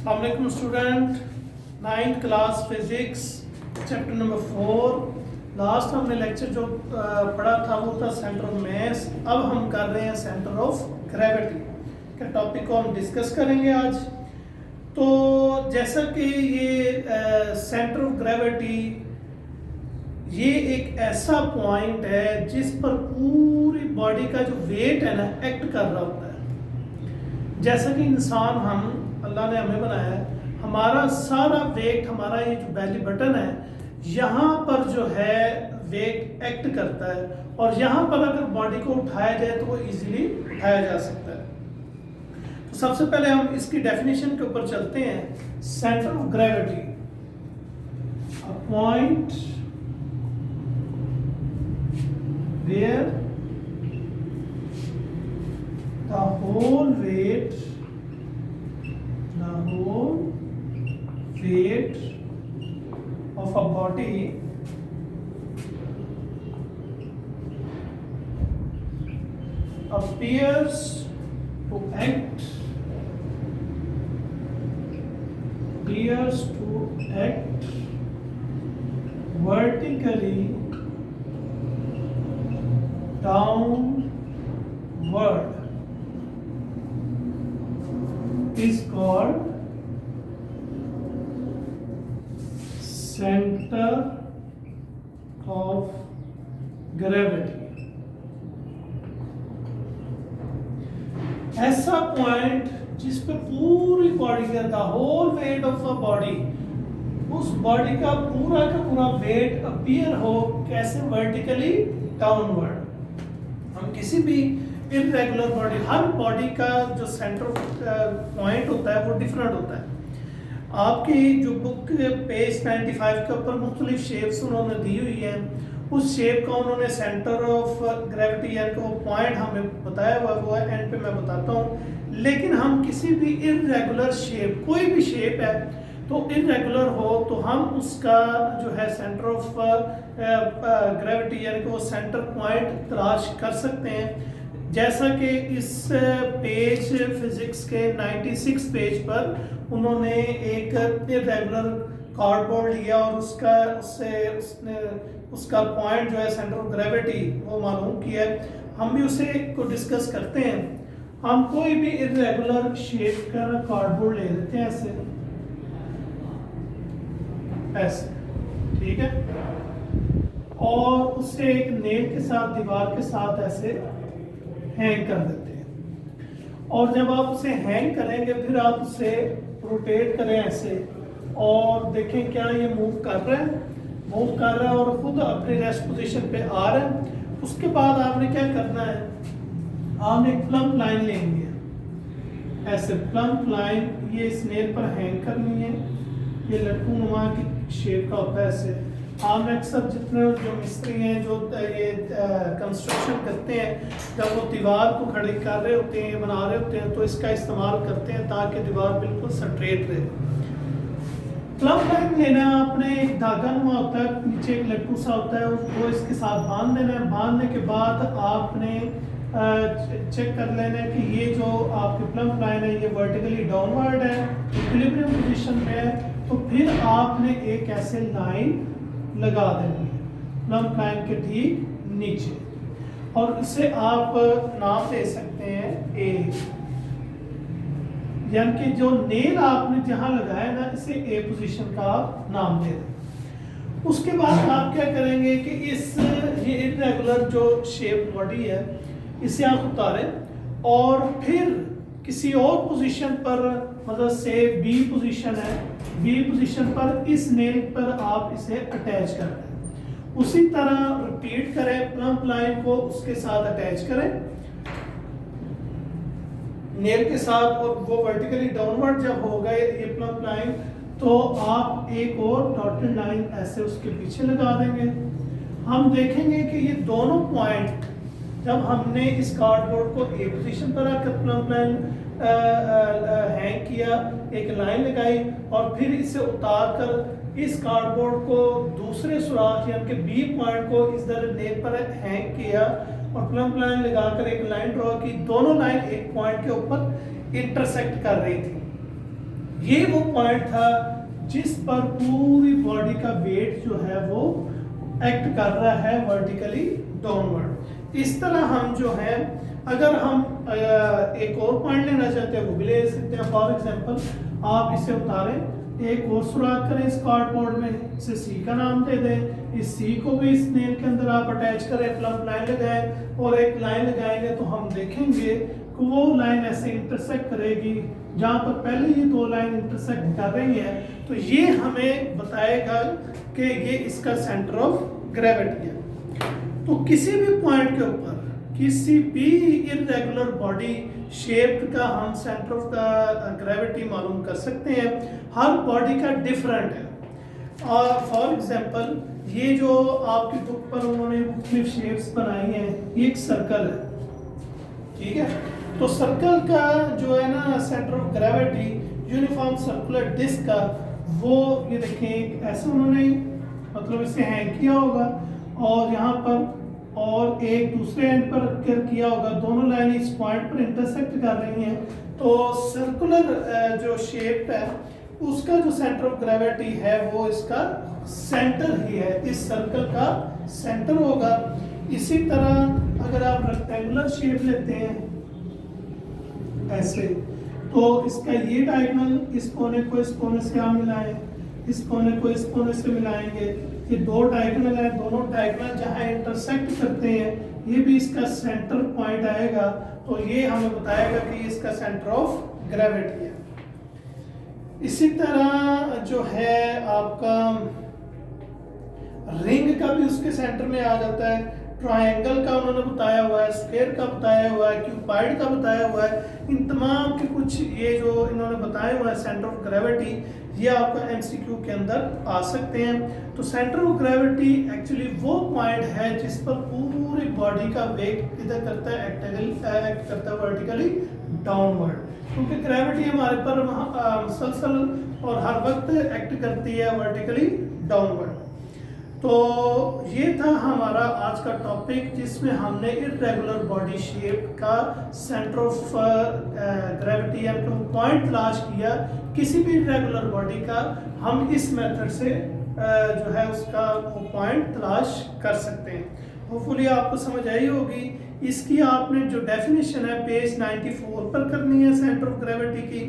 अस्सलामुअलैकुम student, 9th class physics chapter number 4। Last हमने lecture जो पढ़ा था वो था सेंटर ऑफ मास। अब हम कर रहे हैं सेंटर ऑफ ग्रेविटी के टॉपिक को हम डिस्कस करेंगे आज। तो जैसा कि ये सेंटर ऑफ ग्रेविटी ये एक ऐसा पॉइंट है जिस पर पूरी बॉडी का जो वेट है ना एक्ट कर रहा होता है। जैसा कि इंसान हम अल्लाह ने हमें बनाया है, हमारा सारा वेट, हमारा ये जो बेली बटन है यहाँ पर जो है वेट एक्ट करता है, और यहाँ पर अगर बॉडी को उठाया जाए तो वो इजीली उठाया जा सकता है। तो सबसे पहले हम इसकी डेफिनेशन के ऊपर चलते हैं। Centre of gravity, a point where the whole weight of a body appears to act vertically downward is called center of gravity। ऐसा पॉइंट जिस पे पूरी बॉडी का the whole weight of a body, उस बॉडी का पूरा wait appear हो कैसे, वर्टिकली डाउनवर्ड। हम किसी भी इररेगुलर बॉडी, हर बॉडी का जो सेंटर पॉइंट होता है वो डिफरेंट होता है। आपकी जो बुक पेज 95 के ऊपर मुख्तलिफ शेप्स उन्होंने दी हुई है, उस शेप का उन्होंने सेंटर ऑफ ग्रेविटी यानी कि वो पॉइंट हमें बताया हुआ वो है, एंड पे मैं बताता हूँ। लेकिन हम किसी भी इररेगुलर शेप, कोई भी शेप है तो इररेगुलर हो तो हम उसका जो है सेंटर ऑफ ग्रेविटी यानी कि वो सेंटर पॉइंट तलाश कर सकते हैं। जैसा कि इस पेज फिजिक्स के 96 पेज पर उन्होंने एक इररेगुलर कार्डबोर्ड लिया और उसका पॉइंट जो है सेंटर ऑफ ग्रेविटी वो मालूम किया। हम भी उसे को डिस्कस करते हैं। हम कोई भी इररेगुलर शेप का कार्डबोर्ड ले लेते हैं ऐसे, ठीक है, और उसे एक नेल के साथ दीवार के साथ ऐसे हैंग कर देते हैं। और जब आप उसे हैंग करेंगे फिर आप उसे रोटेट करें ऐसे, और देखें क्या ये मूव कर रहा है और खुद अपनी रेस्ट पोजीशन पे आ रहा है। उसके बाद आपने क्या करना है, आपने एक प्लम्प लाइन लेंगे ऐसे, प्लम्प लाइन ये इस नेल पर हैंग करनी है। ये लट्टू नुमा की शेप का होता है ऐसे। आम अक्सर जितने जो मिस्त्री हैं जो ये कंस्ट्रक्शन करते हैं, जब वो दीवार को खड़ी कर रहे होते हैं, बना रहे होते हैं, तो इसका इस्तेमाल करते हैं ताकि दीवार बिल्कुल स्ट्रेट रहे। प्लम्प लाइन लेना आपने, एक धागा नुमा होता है, नीचे एक लट्टू सा होता है, उसको इसके साथ बांध देना है। बांधने के बाद आपने चेक कर लेना है कि ये जो आपकी प्लम्प लाइन है ये वर्टिकली डाउनवर्ड है, इक्विलिब्रियम पोजीशन में है। तो फिर आपने एक ऐसे लाइन लगा देनी है प्लम्प लाइन के ठीक नीचे, और इसे आप नाम दे सकते हैं ए, यानी कि जो नेल आपने जहां लगाया ना इसे ए पोजीशन का नाम दे दें। उसके बाद आप क्या करेंगे कि ये इररेगुलर जो शेप बॉडी है इसे आप उतारें, और फिर किसी और पोजीशन पर, मतलब से बी पोजीशन है, बी पोजीशन पर इस नेल पर आप इसे अटैच कर दें। उसी तरह रिपीट करें, प्लम्प लाइन को उसके साथ अटैच करें नेल के साथ, और वो वर्टिकली डाउनवर्ड जब हो गए ये प्लम्प लाइन, तो आप एक और डॉटेड लाइन ऐसे उसके पीछे लगा देंगे। हम देखेंगे कि ये दोनों पॉइंट जब हमने इस कार्डबोर्ड को एक पोजीशन पर रखकर प्लम्प लाइन हैंग किया, एक लाइन लगाई, और फिर इसे उतार कर इस कार्डबोर्ड को दूसरे सुराख यानी कि बी पॉइंट को इस तरह नेल पर हैंग किया, और प्लम्प लाइन लगाकर एक लाइन ड्रॉ की। दोनों लाइन एक पॉइंट के ऊपर इंटरसेक्ट कर रही थी। ये वो पॉइंट था जिस पर पूरी बॉडी का वेट जो है वो एक्ट कर रहा है वर्टिकली डाउनवर्ड। इस तरह हम जो है, अगर हम एक और पॉइंट लेना चाहते हैं वो भी ले सकते हैं। फॉर एग्जांपल आप इसे उतारें, एक और सुराख करें इस कार्डबोर्ड में, इसे सी का नाम दे दें, इस सी को भी इस नेल के अंदर आप अटैच करें, प्लम्प लाइन लगाएं और एक लाइन लगाएंगे तो हम देखेंगे कि वो लाइन ऐसे इंटरसेक्ट करेगी जहाँ पर पहले ये दो लाइन इंटरसेक्ट कर रही है, तो ये हमें बताएगा कि ये इसका सेंटर ऑफ ग्रेविटी है। तो किसी भी पॉइंट के ऊपर किसी भी इरेगुलर बॉडी शेप का हम सेंटर ऑफ ग्रेविटी मालूम कर सकते हैं। हर बॉडी का डिफरेंट है। और फॉर एग्जांपल ये जो आपकी बुक पर उन्होंने मुख्तलिफ शेप्स बनाई हैं, ये एक सर्कल है, ठीक है। तो सर्कल का जो है ना centre of gravity uniform circular disc का, वो ये देखें ऐसे उन्होंने मतलब इसे हैंग किया होगा और यहाँ पर और एक दूसरे एंड पर किया होगा, दोनों लाइन इस पॉइंट पर इंटरसेक्ट कर रही हैं। तो सर्कुलर जो शेप है उसका जो सेंटर ऑफ ग्रेविटी है वो इसका सेंटर ही है, इस सर्कल का सेंटर होगा। इसी तरह अगर आप रेक्टेंगुलर शेप लेते हैं ऐसे, तो इसका ये डायगोनल इस कोने को इस कोने से आप मिलाएं, इस कोने को इस कोने से मिलाएंगे, ये दो डायगोनल है, दोनों डायगोनल जहां इंटरसेक्ट करते हैं ये भी इसका सेंटर पॉइंट आएगा। तो ये हमें बताएगा कि इसका सेंटर ऑफ ग्रेविटी है। इसी तरह जो है आपका रिंग का भी उसके सेंटर में आ जाता है। ट्रायंगल का उन्होंने बताया हुआ है, स्क्वायर का बताया हुआ है, क्यूबाइड का बताया हुआ है। इन तमाम के कुछ ये जो इन्होंने बताया हुआ है सेंटर ऑफ ग्रेविटी, ये आपका एमसीक्यू के अंदर आ सकते हैं। तो सेंटर ऑफ ग्रेविटी एक्चुअली वो पॉइंट है जिस पर पूरी बॉडी का वेट इधर करता है, एक्ट करता है वर्टिकली डाउनवर्ड, क्योंकि ग्रेविटी हमारे पर मुसलसल और हर वक्त एक्ट करती है वर्टिकली डाउनवर्ड। तो ये था हमारा आज का टॉपिक जिसमें हमने इरेगुलर बॉडी शेप का सेंटर ऑफ ग्रेविटी यानी पॉइंट तलाश किया किसी भी इरेगुलर बॉडी का। हम इस मेथड से जो है उसका पॉइंट तलाश कर सकते हैं। होपफुली आपको समझ आई होगी। इसकी आपने जो डेफिनेशन है पेज 94 पर करनी है सेंटर ऑफ ग्रेविटी की,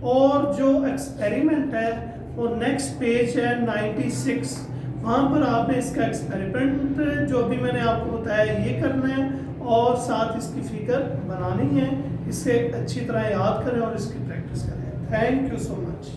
और जो एक्सपेरिमेंट है वो नेक्स्ट पेज है 96, वहाँ पर आपने इसका एक्सपेरिमेंट जो अभी मैंने आपको बताया ये करना है और साथ इसकी फिगर बनानी है। इसे अच्छी तरह याद करें और इसकी प्रैक्टिस करें। Thank you so much.